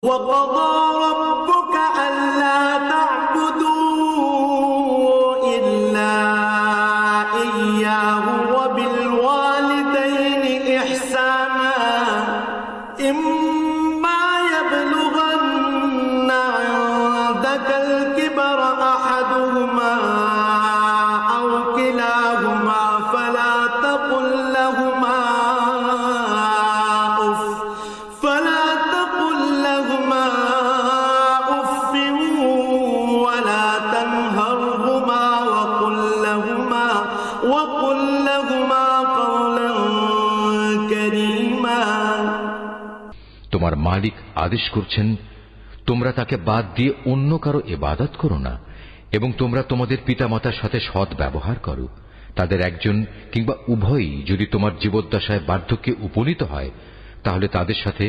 وقضى ربك ألا تعبدوا إلا إياه وبالوالدين إحسانا إما يبلغن عندك الكبر أحدهما أو كلاهما فلا تقل لهما أف ولا تنهرهما وقل لهما قولا كريما। তোমার মালিক আদেশ করছেন, তোমরা তাকে বাদ দিয়ে অন্য কারো ইবাদত করো না এবং তোমরা তোমাদের পিতামাতার সাথে সৎ ব্যবহার করো। তাদের একজন কিংবা উভয়ই যদি তোমার জীবদ্দশায় বার্ধক্যে উপনীত হয় তাহলে তাদের সাথে